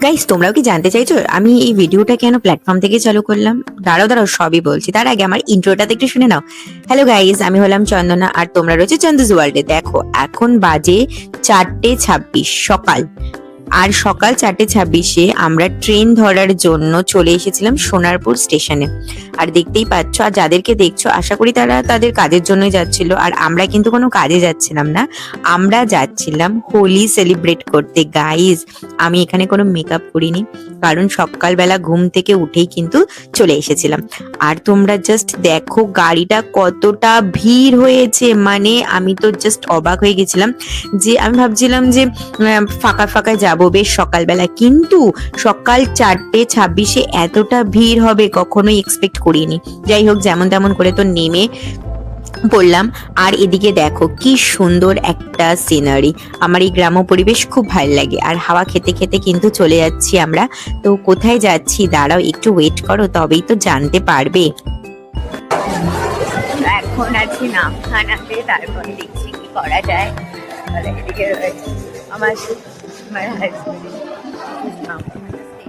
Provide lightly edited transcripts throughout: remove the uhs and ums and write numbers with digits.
Guys, তোমরাও কি জানতে চাইছো আমি এই ভিডিওটা কেন প্ল্যাটফর্ম থেকে চালু করলাম? দাঁড়াও দাঁড়াও, সবই বলছি। তার আগে আমার ইন্ট্রোটাতে একটু শুনে নাও। হ্যালো গাইস, আমি হলাম চন্দনা আর তোমরা রয়েছে চন্দুস ওয়ার্ল্ডে। দেখো, এখন বাজে 4:26 সকাল। আর সকাল 4:26-এ আমরা ট্রেন ধরার জন্য চলে এসেছিলাম সোনারপুর স্টেশনে। আর দেখতেই পাচ্ছ, আর যাদেরকে দেখছো আশা করি তারা তাদের কাজের জন্যই যাচ্ছিল। আর আমরা কিন্তু কোনো কাজে যাচ্ছিলাম না, আমরা যাচ্ছিলাম হোলি সেলিব্রেট করতে। গাইস, আমি এখানে কোনো মেকআপ করিনি, কারণ সকালবেলা ঘুম থেকে উঠেই কিন্তু চলে এসেছিলাম। আর তোমরা জাস্ট দেখো গাড়িটা কতটা ভিড় হয়েছে, মানে আমি তো জাস্ট অবাক হয়ে গেছিলাম। যে আমি ভাবছিলাম যে ফাঁকা ফাঁকা যাবো বেশ সকালবেলা, কিন্তু সকাল 4:26-এ এতটা ভিড় হবে কখনোই এক্সপেক্ট করিনি। যাই হোক, যেমন তেমন করে তো নেমে পড়লাম। আর এদিকে দেখো কি সুন্দর একটা সিনারি। আমার এই গ্রাম্য পরিবেশ খুব ভালো লাগে। আর হাওয়া খেতে খেতে কিন্তু চলে যাচ্ছি আমরা। তো কোথায় যাচ্ছি দাঁড়াও একটু ওয়েট করো, তবেই তো জানতে পারবে। এখন আছি নামখানাতে, তারপর দেখছি কি করা যায়। এদিকে আমার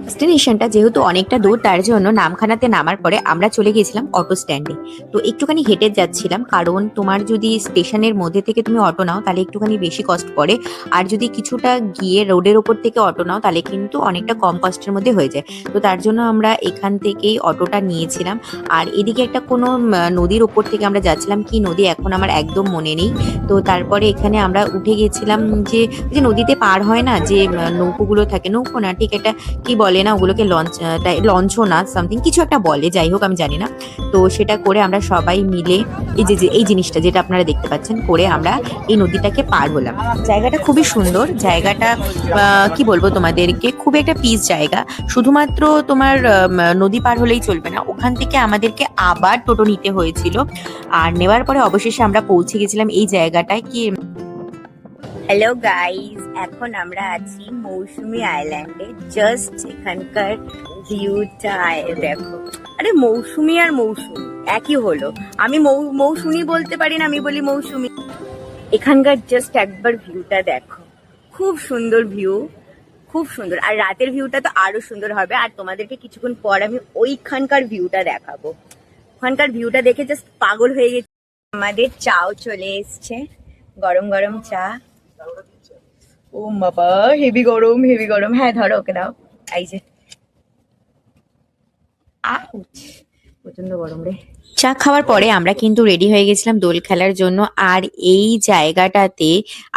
ডেস্টিনেশনটা যেহেতু অনেকটা দূর, তার জন্য নামখানাতে নামার পরে আমরা চলে গেছিলাম অটো স্ট্যান্ডে। তো একটুখানি হেঁটে যাচ্ছিলাম, কারণ তোমার যদি স্টেশনের মধ্যে থেকে তুমি অটো নাও তাহলে একটুখানি বেশি কস্ট পড়ে। আর যদি কিছুটা গিয়ে রোডের ওপর থেকে অটো নাও তাহলে কিন্তু অনেকটা কম কস্টের মধ্যে হয়ে যায়। তো তার জন্য আমরা এখান থেকেই অটোটা নিয়েছিলাম। আর এদিকে একটা কোনো নদীর ওপর থেকে আমরা যাচ্ছিলাম, কি নদী এখন আমার একদম মনে নেই। তো তারপরে এখানে আমরা উঠে গেছিলাম, যে নদীতে পার হয় না যে নৌকোগুলো থাকে, নৌকো না ঠিক, এটা কি বলে না ওগুলোকে, লঞ্চও না, সামথিং কিছু একটা বলে, যাই হোক আমি জানি না। তো সেটা করে আমরা সবাই মিলে এই জিনিসটা যেটা আপনারা দেখতে পাচ্ছেন করে আমরা এই নদীটাকে পার হলাম। জায়গাটা খুবই সুন্দর, জায়গাটা কি বলবো তোমাদেরকে, খুব একটা পিস জায়গা। শুধুমাত্র তোমার নদী পার হলেই চলবে না, ওখান থেকে আমাদেরকে আবার টোটো নিতে হয়েছিল। আর নেওয়ার পরে অবশেষে আমরা পৌঁছে গেছিলাম এই জায়গাটায়। কি হ্যালো গাইস, এখন আমরা আছি মৌসুমী আইল্যান্ডে। জাস্ট এখানকার ভিউটা দেখো। আরে মৌসুমী আর মৌসুমী একই হলো। আমি মৌসুমী বলতে পারি না, আমি বলি মৌসুমী। এখানকার জাস্ট একবার ভিউটা দেখো, খুব সুন্দর ভিউ, খুব সুন্দর। আর রাতের ভিউটা তো আরো সুন্দর হবে। আর তোমাদেরকে কিছুক্ষণ পর আমি ওইখানকার ভিউটা দেখাবো। ওখানকার ভিউটা দেখে জাস্ট পাগল হয়ে গেছে। আমাদের চাও চলে এসছে, গরম গরম চা। ও বাবা, হেভি গরম হেভি গরম। হ্যাঁ ধরো, ওকে দাও। এই যে প্রচন্ড গরম রে। চা খাওয়ার পরে আমরা কিন্তু রেডি হয়ে গেছিলাম দোল খেলার জন্য। আর এই জায়গাটাতে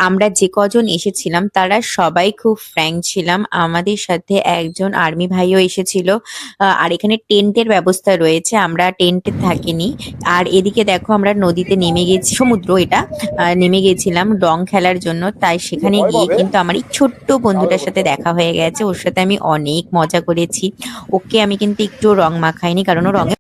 আমরা যে কজন এসেছিলাম তারা সবাই খুব ফ্র্যাঙ্ক ছিলাম। আমাদের সাথে একজন আর্মি ভাইও এসেছিল। আর এখানে টেন্টের ব্যবস্থা রয়েছে, আমরা টেন্টে থাকিনি। আর এদিকে দেখো আমরা নদীতে নেমে গেছি, সমুদ্র এটা, নেমে গেছিলাম রং খেলার জন্য। তাই সেখানে গিয়ে কিন্তু আমার এই ছোট্ট বন্ধুটার সাথে দেখা হয়ে গেছে। ওর সাথে আমি অনেক মজা করেছি। ওকে আমি কিন্তু একটু রং মাখাইনি, কারণ ও রঙে